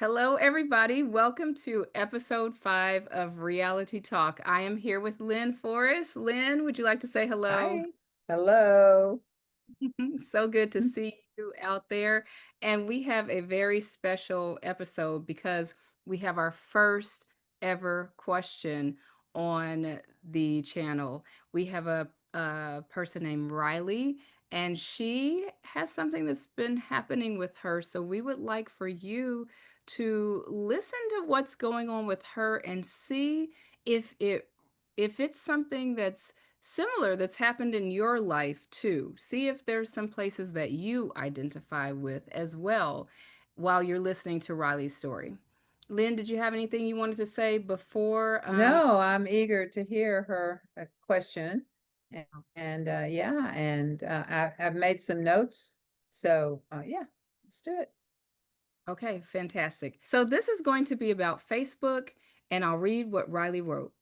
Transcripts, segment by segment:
Hello, everybody. Welcome to episode 5 of Reality Talk. I am here with Lynn Forrest. Lynn, would you like to say hello? Hi. Hello. So good to see you out there. And we have a very special episode because we have our first ever question on the channel. We have a person named Riley, and she has something that's been happening with her. So we would like for you to listen to what's going on with her and see if it's something that's similar that's happened in your life too. See if there's some places that you identify with as well while you're listening to Riley's story. Lynn, did you have anything you wanted to say before? No, I'm eager to hear her question. And, I've made some notes. So, yeah, let's do it. Okay, fantastic. So this is going to be about Facebook, and I'll read what Riley wrote.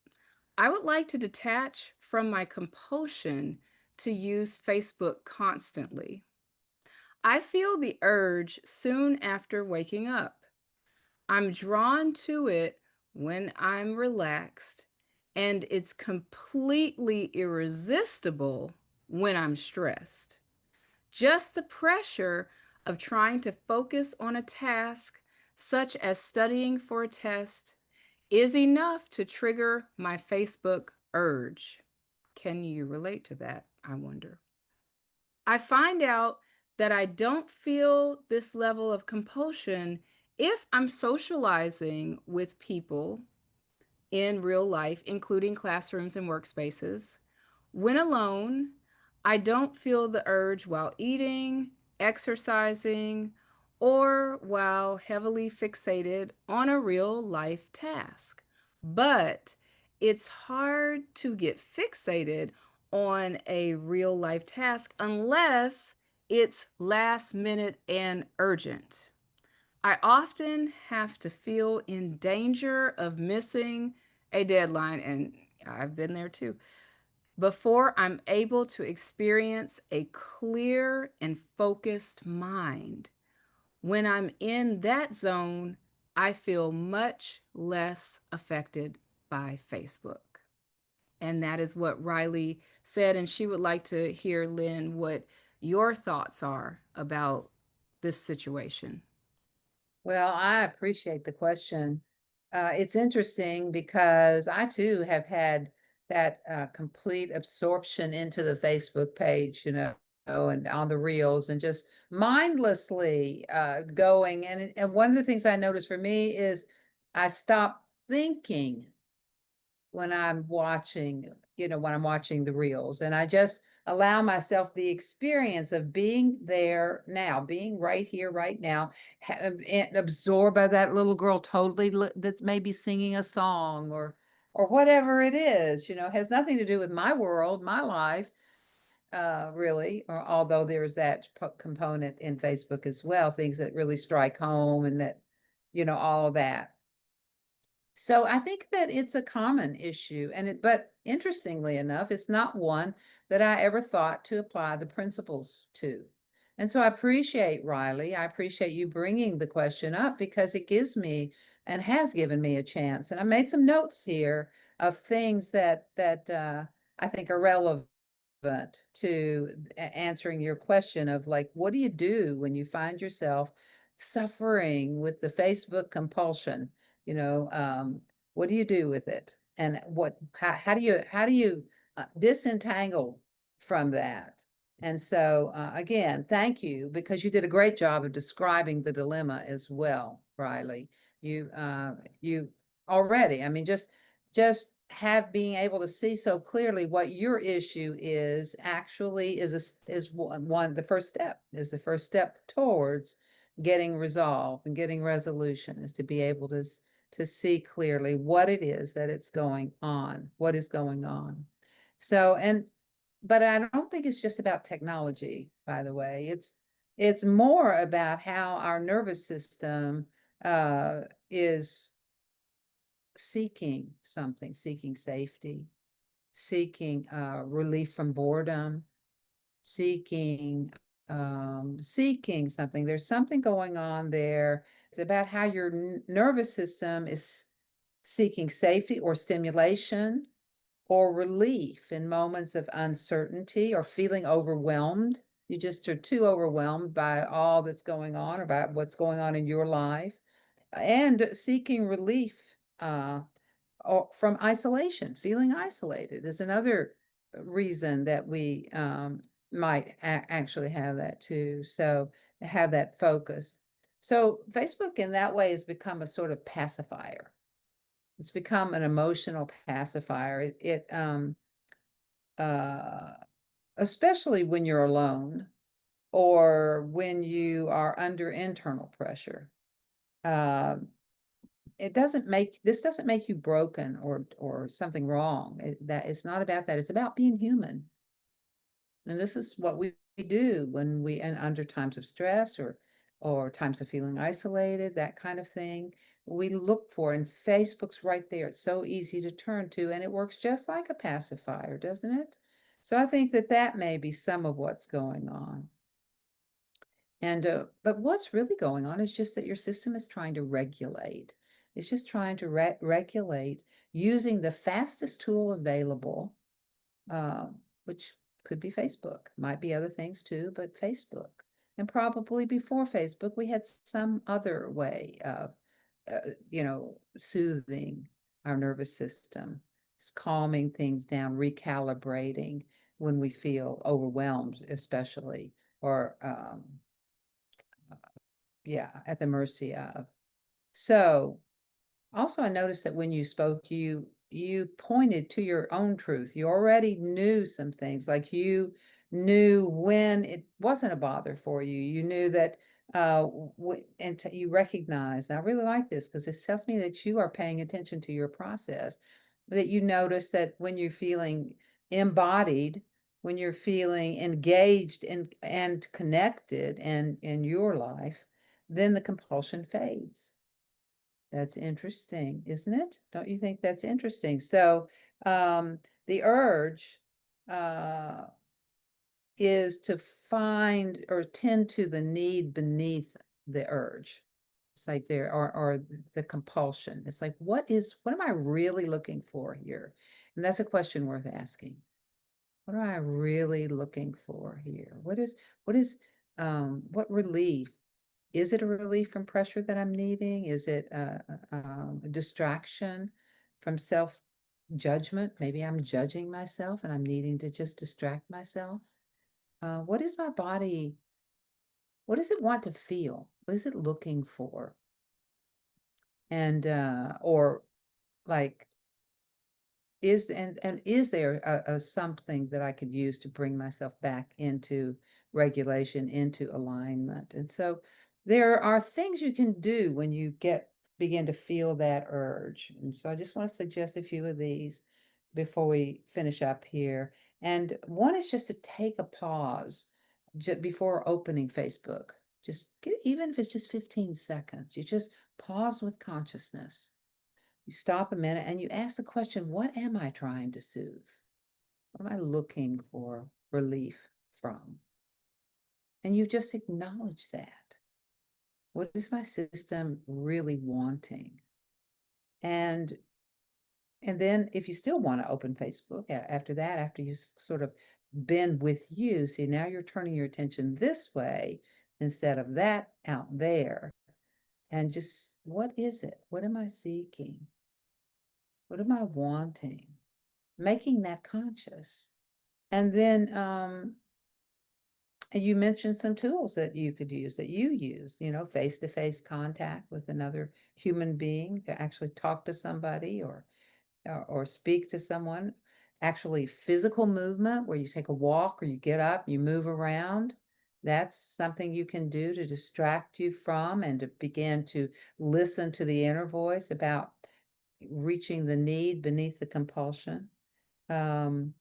I would like to detach from my compulsion to use Facebook constantly. I feel the urge soon after waking up. I'm drawn to it when I'm relaxed, and it's completely irresistible when I'm stressed. Just the pressure of trying to focus on a task, such as studying for a test, is enough to trigger my Facebook urge. Can you relate to that? I wonder. I find out that I don't feel this level of compulsion if I'm socializing with people in real life, including classrooms and workspaces. When alone, I don't feel the urge while eating, exercising, or while heavily fixated on a real life task. But it's hard to get fixated on a real life task unless it's last minute and urgent. I often have to feel in danger of missing a deadline, and I've been there too, before I'm able to experience a clear and focused mind. When I'm in that zone, I feel much less affected by Facebook. And that is what Riley said. And she would like to hear, Lynn, what your thoughts are about this situation. Well, I appreciate the question. It's interesting because I too have had that complete absorption into the Facebook page, and on the reels and just mindlessly going. And one of the things I noticed for me is I stopped thinking when I'm watching the reels, and I just allow myself the experience of being there now, being right here, right now, and absorbed by that little girl totally that's maybe singing a song or whatever it is, has nothing to do with my world, my life, really, or although there's that component in Facebook as well, things that really strike home and that, all of that. So I think that it's a common issue, but interestingly enough, it's not one that I ever thought to apply the principles to. And so I appreciate Riley. I appreciate you bringing the question up because it gives me and has given me a chance. And I made some notes here of things that I think are relevant to answering your question of like, what do you do when you find yourself suffering with the Facebook compulsion? You know, what do you do with it? And how do you disentangle from that? And so again, thank you because you did a great job of describing the dilemma as well, Riley. You already, I mean, just have being able to see so clearly what your issue is actually is one the first step is the first step towards getting resolve and getting resolution is to be able to see clearly what it is that it's going on, what is going on. So, but I don't think it's just about technology, by the way. It's more about how our nervous system is seeking something, seeking safety, seeking relief from boredom, seeking seeking something. There's something going on there about how your nervous system is seeking safety or stimulation or relief in moments of uncertainty or feeling overwhelmed. You just are too overwhelmed by all that's going on or by what's going on in your life, and seeking relief from isolation. Feeling isolated is another reason that we might actually have that too. So have that focus. So Facebook in that way has become a sort of pacifier. It's become an emotional pacifier. Uh, Especially when you're alone or when you are under internal pressure. Uh, this doesn't make you broken or something wrong. That it's not about that. It's about being human. And this is what we do when we and under times of stress or times of feeling isolated, that kind of thing. We look for, and Facebook's right there. It's so easy to turn to, and it works just like a pacifier, doesn't it? So I think that that may be some of what's going on. And but what's really going on is just that your system is trying to regulate. It's just trying to regulate using the fastest tool available, which could be Facebook, might be other things too, but Facebook. And probably before Facebook, we had some other way of, soothing our nervous system, calming things down, recalibrating when we feel overwhelmed, especially, or yeah, at the mercy of. So also, I noticed that when you spoke, you pointed to your own truth. You already knew some things, like you knew when it wasn't a bother for you. You knew that, you recognized. And I really like this because this tells me that you are paying attention to your process. That you notice that when you're feeling embodied, when you're feeling engaged and connected in your life, then the compulsion fades. That's interesting, isn't it? Don't you think that's interesting? So, the urge, uh, is to find or tend to the need beneath the urge. It's like there or the compulsion. It's like, what am I really looking for here? And that's a question worth asking. What am I really looking for here? What relief? Is it a relief from pressure that I'm needing? Is it a distraction from self-judgment? Maybe I'm judging myself and I'm needing to just distract myself. What is my body? What does it want to feel? What is it looking for? And or like is there a something that I could use to bring myself back into regulation, into alignment? And so there are things you can do when you begin to feel that urge. And so I just want to suggest a few of these before we finish up here. And one is just to take a pause before opening Facebook. Even if it's just 15 seconds, you just pause with consciousness. You stop a minute and you ask the question, what am I trying to soothe? What am I looking for relief from? And you just acknowledge that. What is my system really wanting? And and then if you still want to open Facebook after that, after you sort of been with you, see, now you're turning your attention this way instead of that out there. And just what is it? What am I seeking? What am I wanting? Making that conscious. And then you mentioned some tools that you could use that you use, face-to-face contact with another human being to actually talk to somebody or speak to someone. Actually, physical movement where you take a walk or you get up, you move around. That's something you can do to distract you from and to begin to listen to the inner voice about reaching the need beneath the compulsion. Um,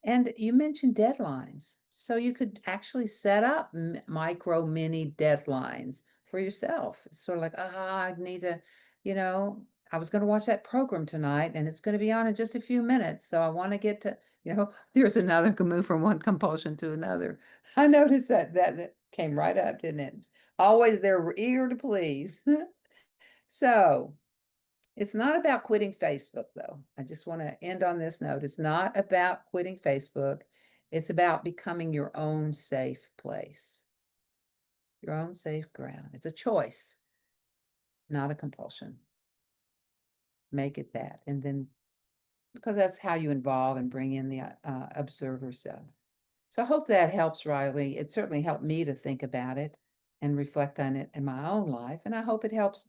and you mentioned deadlines. So you could actually set up micro mini deadlines for yourself. It's sort of like, I need to, you know, I was going to watch that program tonight and it's going to be on in just a few minutes. So I want to get to, there's another can move from one compulsion to another. I noticed that Came right up, didn't it? Always they're eager to please. So it's not about quitting Facebook, though. I just want to end on this note. It's not about quitting Facebook. It's about becoming your own safe place, your own safe ground. It's a choice, not a compulsion. Make it that. And then, because that's how you involve and bring in the observer self. So I hope that helps, Riley. It certainly helped me to think about it and reflect on it in my own life. And I hope it helps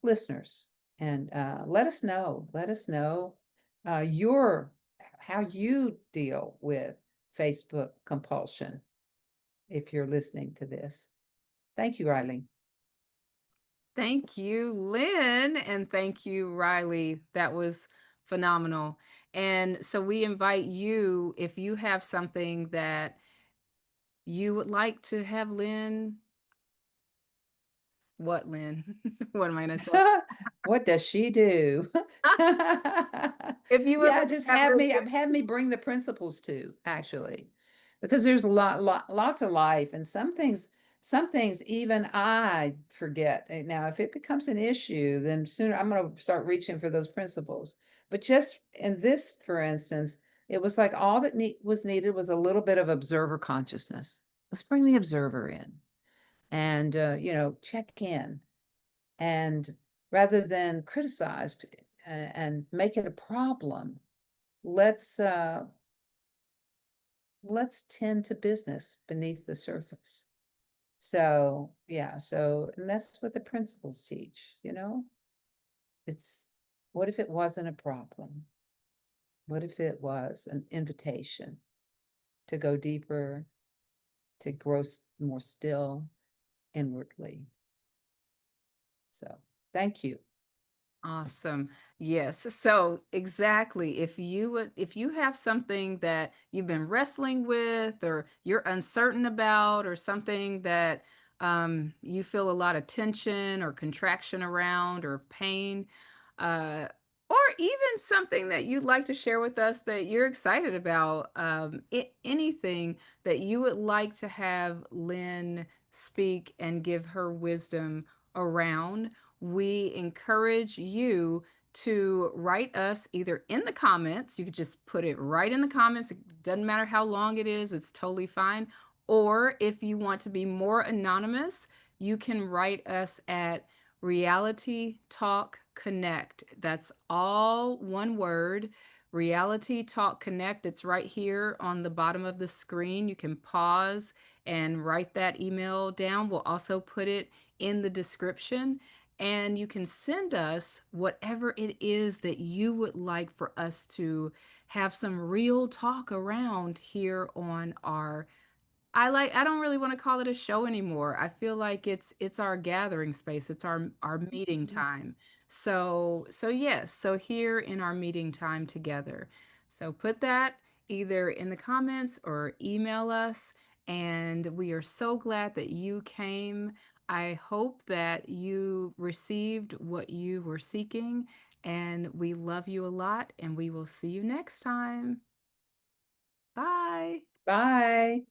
listeners. And let us know. Let us know your how you deal with Facebook compulsion if you're listening to this. Thank you, Riley. Thank you, Lynn, and thank you, Riley. That was phenomenal. And so we invite you, if you have something that you would like to have Lynn, what, Lynn? What am I gonna say? What does she do? If you would Yeah, like just to have Lynn, have me bring the principles too, actually, because there's lots of life, and some things even I forget. Now, if it becomes an issue, then sooner I'm going to start reaching for those principles. But just in this, for instance, it was like all that was needed was a little bit of observer consciousness. Let's bring the observer in and check in, and rather than criticize and make it a problem, let's uh let's tend to business beneath the surface. So yeah, and that's what the principles teach. It's, what if it wasn't a problem? What if it was an invitation to go deeper, to grow more still inwardly? So thank you. awesome. Yes. So exactly. If you have something that you've been wrestling with or you're uncertain about or something that you feel a lot of tension or contraction around or pain, uh, or even something that you'd like to share with us that you're excited about, anything that you would like to have Lynn speak and give her wisdom around, we encourage you to write us either in the comments. You could just put it right in the comments. It doesn't matter how long it is, it's totally fine. Or if you want to be more anonymous, you can write us at Reality Talk Connect. That's all one word. Reality Talk Connect. It's right here on the bottom of the screen. You can pause and write that email down. We'll also put it in the description. And you can send us whatever it is that you would like for us to have some real talk around here on our, I don't really want to call it a show anymore. I feel like it's our gathering space. It's our meeting time. So yes, so here in our meeting time together. So put that either in the comments or email us, and we are so glad that you came. I hope that you received what you were seeking, and we love you a lot, and we will see you next time. Bye. Bye.